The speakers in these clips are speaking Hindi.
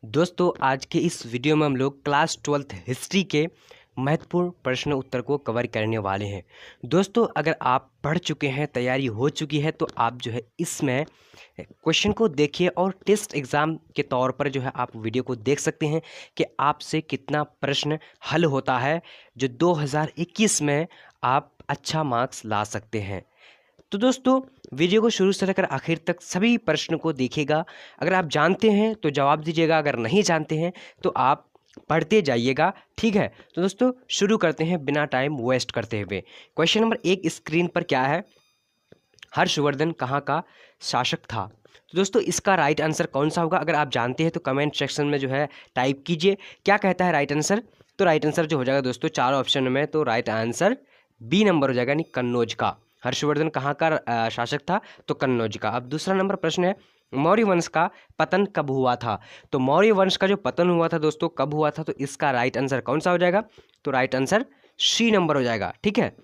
दोस्तों आज के इस वीडियो में हम लोग क्लास 12th हिस्ट्री के महत्वपूर्ण प्रश्न उत्तर को कवर करने वाले हैं। दोस्तों अगर आप पढ़ चुके हैं, तैयारी हो चुकी है, तो आप जो है इसमें क्वेश्चन को देखिए और टेस्ट एग्ज़ाम के तौर पर जो है आप वीडियो को देख सकते हैं कि आपसे कितना प्रश्न हल होता है जो 2021 में आप अच्छा मार्क्स ला सकते हैं। तो दोस्तों वीडियो को शुरू से लेकर आखिर तक सभी प्रश्न को देखिएगा। अगर आप जानते हैं तो जवाब दीजिएगा, अगर नहीं जानते हैं तो आप पढ़ते जाइएगा, ठीक है। तो दोस्तों शुरू करते हैं बिना टाइम वेस्ट करते हुए। क्वेश्चन नंबर 1 स्क्रीन पर क्या है? हर्षवर्धन कहाँ का शासक था? तो दोस्तों इसका राइट आंसर कौन सा होगा? अगर आप जानते हैं तो कमेंट सेक्शन में जो है टाइप कीजिए। क्या कहता है राइट आंसर? तो राइट आंसर जो हो जाएगा दोस्तों चारों ऑप्शन में, तो राइट आंसर बी नंबर हो जाएगा, यानी कन्नौज का। हर्षवर्धन कहाँ का शासक था? तो कन्नौज का। अब दूसरा नंबर प्रश्न है, मौर्य वंश का पतन कब हुआ था? तो मौर्य वंश का जो पतन हुआ था दोस्तों कब हुआ था? तो इसका राइट आंसर कौन सा हो जाएगा? तो राइट आंसर सी नंबर हो जाएगा, ठीक है,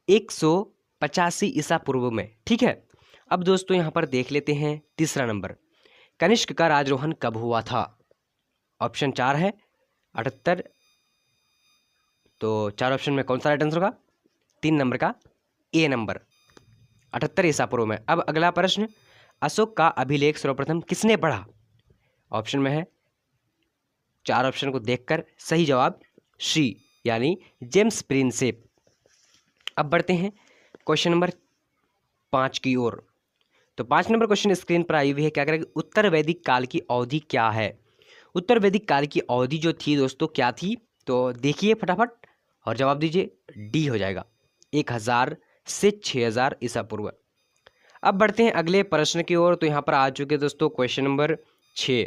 185 ईसा पूर्व में, ठीक है। अब दोस्तों यहाँ पर देख लेते हैं तीसरा नंबर, कनिष्क का राजरोहण कब हुआ था? ऑप्शन 4 है 78, तो चार ऑप्शन में कौन सा राइट आंसर होगा? 3 नंबर का ए नंबर, 78 ईसा पूर्व में। अब अगला प्रश्न, अशोक का अभिलेख सर्वप्रथम किसने पढ़ा? ऑप्शन में है, चार ऑप्शन को देखकर सही जवाब सी, यानी जेम्स प्रिंसेप। अब बढ़ते हैं क्वेश्चन नंबर 5 की ओर। तो 5 नंबर क्वेश्चन स्क्रीन पर आई हुई है, क्या करेंगे? उत्तर वैदिक काल की अवधि क्या है? उत्तर वैदिक काल की अवधि जो थी दोस्तों क्या थी? तो देखिए फटाफट और जवाब दीजिए। डी हो जाएगा, 1000 से 6000 ईसा पूर्व। अब बढ़ते हैं अगले प्रश्न की ओर। तो यहाँ पर आ चुके दोस्तों क्वेश्चन नंबर 6।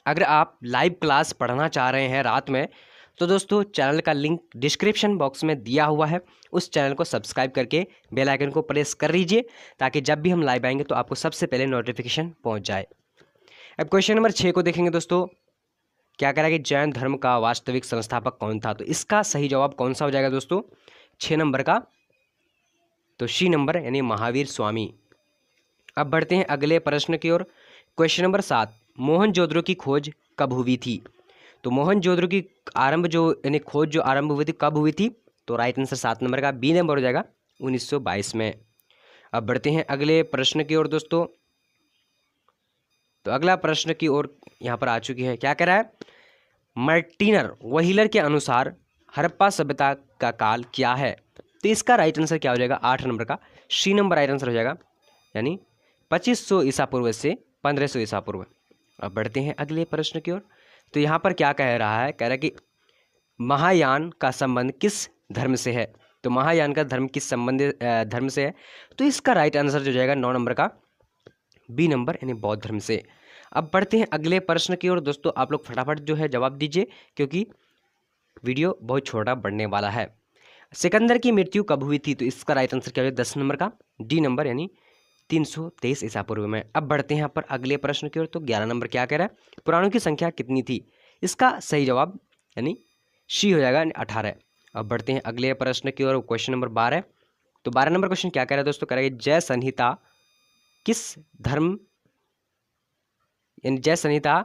अगर आप लाइव क्लास पढ़ना चाह रहे हैं रात में, तो दोस्तों चैनल का लिंक डिस्क्रिप्शन बॉक्स में दिया हुआ है, उस चैनल को सब्सक्राइब करके बेल आइकन को प्रेस कर लीजिए ताकि जब भी हम लाइव आएंगे तो आपको सबसे पहले नोटिफिकेशन पहुंच जाए। अब क्वेश्चन नंबर 6 को देखेंगे दोस्तों, क्या कह रहा है कि जैन धर्म का वास्तविक संस्थापक कौन था? तो इसका सही जवाब कौन सा हो जाएगा दोस्तों? 6 नंबर का, तो सी नंबर, यानी महावीर स्वामी। अब बढ़ते हैं अगले प्रश्न की ओर। क्वेश्चन नंबर 7, मोहनजोदड़ो की खोज कब हुई थी? तो मोहनजोदड़ो की आरंभ जो यानी खोज जो आरंभ हुई थी कब हुई थी? तो राइट आंसर 7 नंबर का बी नंबर हो जाएगा, 1922 में। अब बढ़ते हैं अगले प्रश्न की ओर दोस्तों। तो अगला प्रश्न की ओर यहाँ पर आ चुकी है, क्या कह रहा है? मार्टिनर व्हीलर के अनुसार हड़प्पा सभ्यता का काल क्या है? तो इसका राइट आंसर क्या हो जाएगा? 8 नंबर का सी नंबर राइट आंसर हो जाएगा, यानी 2500 ईसा पूर्व से 1500 ईसा पूर्व। अब बढ़ते हैं अगले प्रश्न की ओर। तो यहाँ पर क्या कह रहा है? कह रहा है कि महायान का संबंध किस धर्म से है? तो महायान का धर्म किस संबंध धर्म से है? तो इसका राइट आंसर जो जाएगा 9 नंबर का बी नंबर, यानी बौद्ध धर्म से। अब बढ़ते हैं अगले प्रश्न की ओर दोस्तों, आप लोग फटाफट जो है जवाब दीजिए क्योंकि वीडियो बहुत छोटा बढ़ने वाला है। सिकंदर की मृत्यु कब हुई थी? तो इसका राइट आंसर क्या हो जाएगा? 10 नंबर का डी नंबर, यानी 323 ईसा पूर्व में। अब बढ़ते हैं यहाँ पर अगले प्रश्न की ओर। तो 11 नंबर क्या कह रहा है? पुराणों की संख्या कितनी थी? इसका सही जवाब यानी सी हो जाएगा, 18। अब बढ़ते हैं अगले प्रश्न की ओर, क्वेश्चन नंबर 12। तो 12 नंबर क्वेश्चन क्या कह रहा है दोस्तों? कह रहा है जय संहिता किस धर्म यानी जय संहिता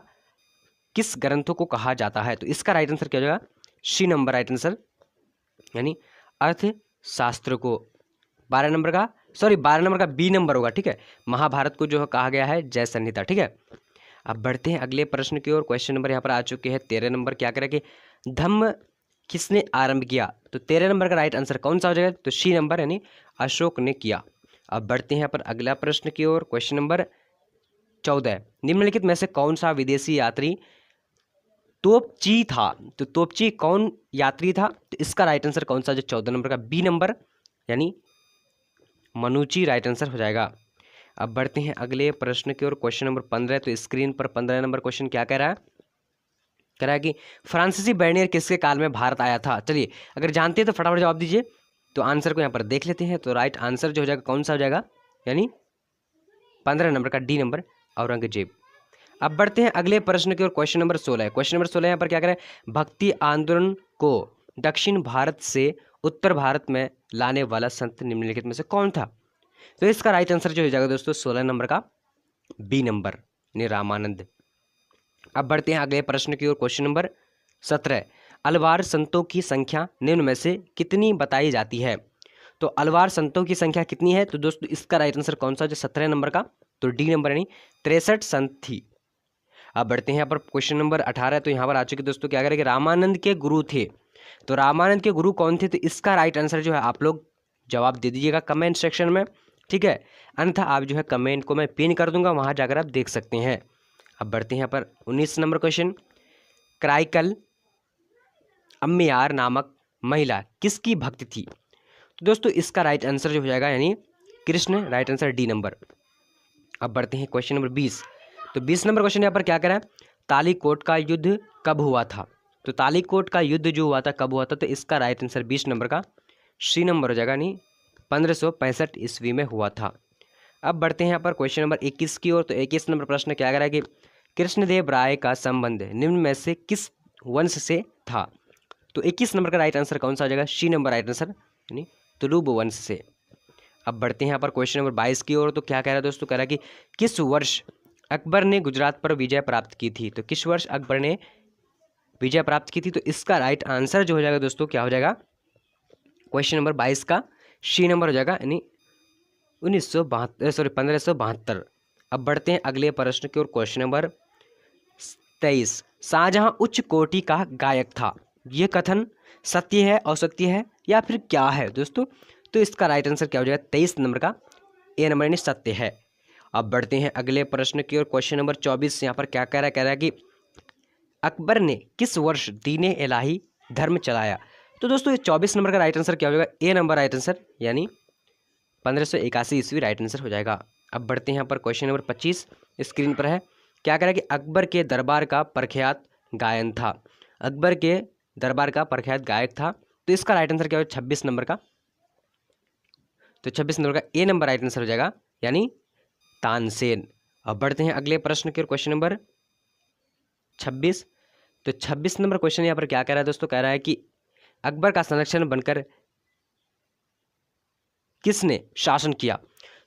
किस ग्रंथों को कहा जाता है? तो इसका राइट आंसर क्या हो जाएगा? सी नंबर राइट आंसर, यानी अर्थशास्त्र को। 12 नंबर का बी नंबर होगा, ठीक है। महाभारत को जो कहा गया है जय संहिता, ठीक है। अब बढ़ते हैं अगले प्रश्न की ओर। क्वेश्चन नंबर यहाँ पर आ चुके हैं 13 नंबर, क्या करें कि धम्म किसने आरंभ किया? तो 13 नंबर का राइट आंसर कौन सा हो जाएगा? तो सी नंबर, यानी अशोक ने किया। अब बढ़ते हैं यहाँ पर अगला प्रश्न की ओर। क्वेश्चन नंबर 14, निम्नलिखित में से कौन सा विदेशी यात्री तोपची था? तो तोपची कौन यात्री था? तो इसका राइट आंसर कौन सा? जो 14 नंबर का बी नंबर, यानी मनुची राइट आंसर हो जाएगा। अब बढ़ते हैं अगले प्रश्न की ओर। Question number 15। तो स्क्रीन पर 15 नंबर क्वेश्चन क्या कह रहा है? कह रहा है कि फ्रांसीसी बैरियर किसके काल में भारत आया था? चलिए अगर जानते हैं तो फटाफट जवाब दीजिए। तो आंसर को यहाँ पर देख लेते हैं। तो राइट आंसर जो हो जाएगा कौन सा हो जाएगा? यानी 15 नंबर का डी नंबर, औरंगजेब। अब बढ़ते हैं अगले प्रश्न की ओर। क्वेश्चन नंबर 16 है। क्वेश्चन नंबर 16 यहाँ पर क्या करें? भक्ति आंदोलन को दक्षिण भारत से उत्तर भारत में लाने वाला संत निम्नलिखित में से कौन था? तो इसका राइट आंसर जो हो जाएगा दोस्तों 16 नंबर का बी नंबर, यानी रामानंद। अब बढ़ते हैं अगले प्रश्न की ओर। क्वेश्चन नंबर 17, अलवार संतों की संख्या निम्न में से कितनी बताई जाती है? तो अलवार संतों की संख्या कितनी है? तो दोस्तों इसका राइट आंसर कौन सा, जो 17 नंबर का, तो डी नंबर यानी 63 संत थी। अब बढ़ते हैं यहाँ पर क्वेश्चन नंबर 18, तो यहाँ पर आ चुके दोस्तों, क्या करेंगे, रामानंद के गुरु थे। तो रामानंद के गुरु कौन थे? तो इसका राइट आंसर जो है आप लोग जवाब दे दीजिएगा कमेंट सेक्शन में, ठीक है। अन्यथा आप जो है कमेंट को मैं पिन कर दूंगा, वहां जाकर आप देख सकते हैं। अब बढ़ते हैं यहाँ पर 19 नंबर क्वेश्चन, क्राइकल अम्मेयार नामक महिला किसकी भक्त थी? तो दोस्तों इसका राइट आंसर जो हो जाएगा यानी Krishna, right answer D number. अब बढ़ते हैं क्वेश्चन नंबर 20, तो 20 नंबर क्वेश्चन यहाँ पर क्या करें, तालीकोट का युद्ध कब हुआ था? तो तालीकोट का युद्ध जो हुआ था कब हुआ था? तो इसका राइट आंसर 20 नंबर का सी नंबर हो जाएगा, यानी 1565 ईस्वी में हुआ था। अब बढ़ते हैं यहाँ पर क्वेश्चन नंबर 21 की ओर। तो 21 नंबर प्रश्न क्या कह रहा है कि कृष्णदेव राय का संबंध निम्न में से किस वंश से था? तो 21 नंबर का राइट आंसर कौन सा हो जाएगा? सी नंबर राइट आंसर, यानी तुलुब वंश से। अब बढ़ते हैं यहाँ पर क्वेश्चन नंबर 22 की ओर। तो क्या कह रहा है दोस्तों, कह रहा है कि किस वर्ष अकबर ने गुजरात पर विजय प्राप्त की थी? तो किस वर्ष अकबर ने विजय प्राप्त की थी? तो इसका राइट आंसर जो हो जाएगा दोस्तों, क्या हो जाएगा, क्वेश्चन नंबर 22 का सी नंबर हो जाएगा, यानी 1572। अब बढ़ते हैं अगले प्रश्न की ओर। क्वेश्चन नंबर 23, शाहजहां उच्च कोटि का गायक था, यह कथन सत्य है, असत्य है, या फिर क्या है दोस्तों? तो इसका राइट आंसर क्या हो जाएगा? 23 नंबर का ए नंबर यानी सत्य है। अब बढ़ते हैं अगले प्रश्न की ओर। क्वेश्चन नंबर 24 यहाँ पर क्या कह रहा है, कह रहा है कि अकबर ने किस वर्ष दीन ए इलाही धर्म चलाया? तो दोस्तों 24 नंबर का राइट आंसर क्या हो जाएगा? ए नंबर राइट आंसर, यानी 1581 ईस्वी राइट आंसर हो जाएगा। अब बढ़ते हैं यहाँ पर क्वेश्चन नंबर 25 स्क्रीन पर है, क्या कह रहा है कि अकबर के दरबार का प्रख्यात गायन था। अकबर के दरबार का प्रख्यात गायक था, तो इसका राइट आंसर क्या हो? 26 नंबर का, तो 26 नंबर का ए नंबर राइट आंसर हो जाएगा, यानी तानसेन। अब बढ़ते हैं अगले प्रश्न के क्वेश्चन नंबर 26। तो 26 नंबर क्वेश्चन यहाँ पर क्या कह रहा है दोस्तों, कह रहा है कि अकबर का संरक्षण बनकर किसने शासन किया?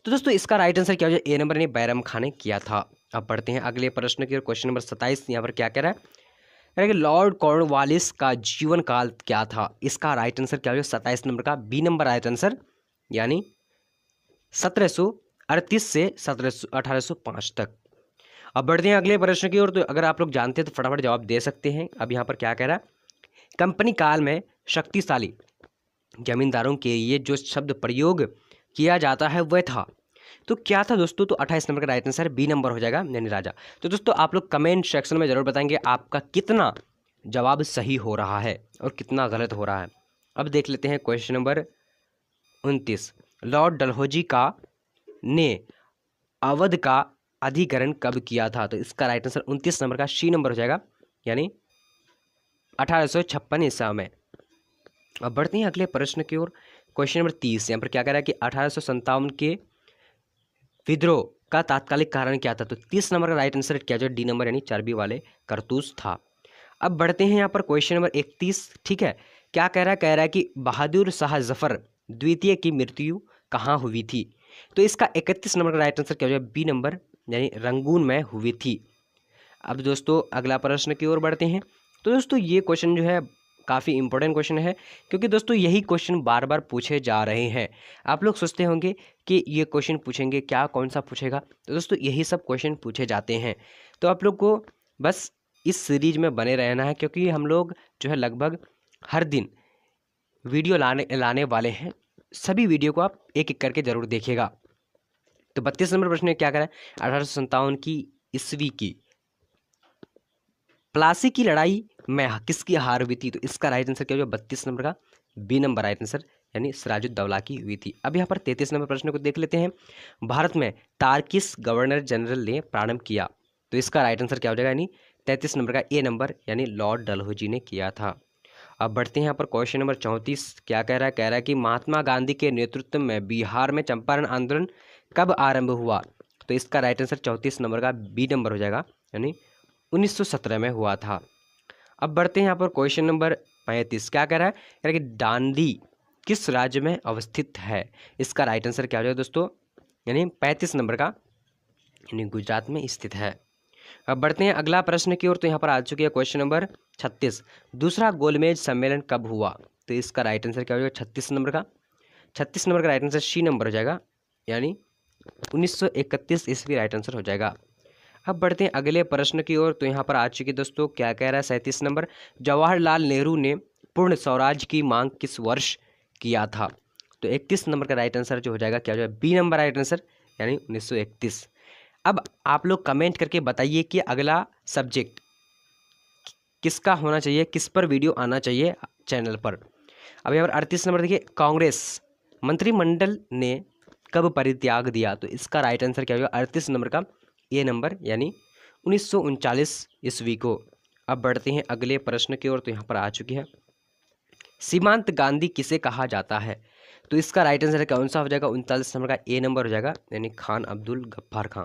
तो दोस्तों इसका राइट आंसर क्या हो जाए? ए नंबर यानी बैरम खान ने किया था। अब बढ़ते हैं अगले प्रश्न की ओर। क्वेश्चन नंबर 27 यहाँ पर क्या कह रहा है, कह रहा है कि लॉर्ड कॉर्नवालिस का जीवन काल क्या था? इसका राइट आंसर क्या हो जाए? 27 नंबर का बी नंबर राइट आंसर, यानी 1738 से 1805 तक। अब बढ़ते हैं अगले प्रश्न की ओर। तो अगर आप लोग जानते हैं तो फटाफट जवाब दे सकते हैं। अब यहाँ पर क्या कह रहा है, कंपनी काल में शक्तिशाली जमींदारों के लिए जो शब्द प्रयोग किया जाता है वह था, तो क्या था दोस्तों? तो 28 नंबर का राइट आंसर बी नंबर हो जाएगा, यानी राजा। तो दोस्तों आप लोग कमेंट सेक्शन में जरूर बताएंगे आपका कितना जवाब सही हो रहा है और कितना गलत हो रहा है। अब देख लेते हैं क्वेश्चन नंबर 29, लॉर्ड डलहौजी का ने अवध का अधिग्रहण कब किया था? तो इसका राइट आंसर 29 नंबर का सी नंबर हो जाएगा, यानी 1856 ईस्वी में। अब बढ़ते हैं अगले प्रश्न की ओर। क्वेश्चन नंबर 30 यहाँ पर क्या कह रहा है कि 1857 के विद्रोह का तात्कालिक कारण क्या था? तो 30 नंबर का राइट आंसर क्या जो डी नंबर, यानी चर्बी वाले कारतूस था। अब बढ़ते हैं यहाँ पर क्वेश्चन नंबर 31, ठीक है। क्या कह रहा है कि बहादुर शाह जफर द्वितीय की मृत्यु कहाँ हुई थी? तो इसका 31 नंबर का राइट आंसर क्या हो जाएगा? बी नंबर, यानी रंगून में हुई थी। अब दोस्तों अगला प्रश्न की ओर बढ़ते हैं। तो दोस्तों ये क्वेश्चन जो है काफ़ी इंपॉर्टेंट क्वेश्चन है, क्योंकि दोस्तों यही क्वेश्चन बार बार पूछे जा रहे हैं। आप लोग सोचते होंगे कि ये क्वेश्चन पूछेंगे क्या, कौन सा पूछेगा, तो दोस्तों यही सब क्वेश्चन पूछे जाते हैं। तो आप लोग को बस इस सीरीज में बने रहना है, क्योंकि हम लोग जो है लगभग हर दिन वीडियो लाने वाले हैं। सभी वीडियो को आप एक एक करके जरूर देखिएगा। तो 32 नंबर प्रश्न में क्या करें, 1857 की ईस्वी की प्लासी की लड़ाई में किसकी हार हुई थी? तो इसका राइट आंसर क्या होगा? 32 नंबर का बी नंबर राइट आंसर, यानी सिराजुद्दौला की हुई थी। अब यहाँ पर 33 नंबर प्रश्न को देख लेते हैं, भारत में तार किस गवर्नर जनरल ने प्रारंभ किया? तो इसका राइट आंसर क्या हो जाएगा? यानी 33 नंबर का ए नंबर, यानी लॉर्ड डलहौजी ने किया था। अब बढ़ते हैं यहाँ पर क्वेश्चन नंबर 34, क्या कह रहा है, कह रहा है कि महात्मा गांधी के नेतृत्व में बिहार में चंपारण आंदोलन कब आरंभ हुआ? तो इसका राइट आंसर 34 नंबर का बी नंबर हो जाएगा, यानी 1917 में हुआ था। अब बढ़ते हैं यहाँ पर क्वेश्चन नंबर 35, क्या कह रहा है, कह रहा है कि दांडी किस राज्य में अवस्थित है? इसका राइट आंसर क्या हो जाएगा दोस्तों? यानी 35 नंबर का, यानी गुजरात में स्थित है। अब बढ़ते हैं अगला प्रश्न की ओर। तो यहाँ पर आ चुकी है क्वेश्चन नंबर 36। दूसरा गोलमेज सम्मेलन कब हुआ? तो इसका राइट आंसर क्या हो जाएगा? 36 नंबर का राइट आंसर सी नंबर हो जाएगा, यानी 1931 ईस्वी राइट आंसर हो जाएगा। अब बढ़ते हैं अगले प्रश्न की ओर। तो यहाँ पर आ चुकी दोस्तों, क्या कह रहा है? 37 नंबर, जवाहरलाल नेहरू ने पूर्ण स्वराज की मांग किस वर्ष किया था? तो 31 नंबर का राइट आंसर जो हो जाएगा, क्या हो जाएगा? बी नंबर राइट आंसर, यानी 1931। अब आप लोग कमेंट करके बताइए कि अगला सब्जेक्ट किसका होना चाहिए, किस पर वीडियो आना चाहिए चैनल पर। अब यहाँ पर 38 नंबर देखिए, कांग्रेस मंत्रिमंडल ने कब परित्याग दिया? तो इसका राइट आंसर क्या होगा? 38 नंबर का ए नंबर, यानी 1939 ईस्वी को। अब बढ़ते हैं अगले प्रश्न की ओर। तो यहाँ पर आ चुकी है, सीमांत गांधी किसे कहा जाता है? तो इसका राइट आंसर कौन सा हो जाएगा? 39 नंबर का ए नंबर हो जाएगा, यानी खान अब्दुल गफ्फार खां।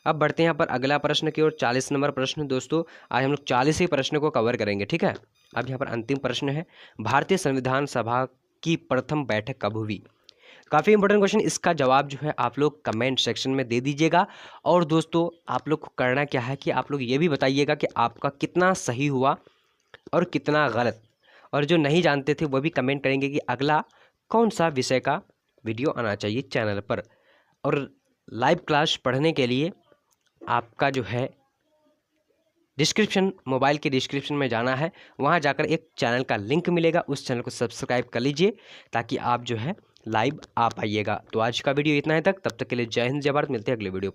अब बढ़ते हैं यहाँ पर अगला प्रश्न की ओर, 40 नंबर प्रश्न। दोस्तों आज हम लोग 40 ही प्रश्न को कवर करेंगे, ठीक है। अब यहाँ पर अंतिम प्रश्न है, भारतीय संविधान सभा की प्रथम बैठक कब हुई? काफ़ी इंपॉर्टेंट क्वेश्चन, इसका जवाब जो है आप लोग कमेंट सेक्शन में दे दीजिएगा। और दोस्तों आप लोग को करना क्या है कि आप लोग ये भी बताइएगा कि आपका कितना सही हुआ और कितना गलत, और जो नहीं जानते थे वो भी कमेंट करेंगे कि अगला कौन सा विषय का वीडियो आना चाहिए चैनल पर। और लाइव क्लास पढ़ने के लिए आपका जो है डिस्क्रिप्शन, मोबाइल के डिस्क्रिप्शन में जाना है, वहाँ जाकर एक चैनल का लिंक मिलेगा, उस चैनल को सब्सक्राइब कर लीजिए ताकि आप जो है लाइव आ पाइएगा। तो आज का वीडियो इतना है तक, तब तक के लिए जय हिंद जय भारत। मिलते हैं अगले वीडियो पर।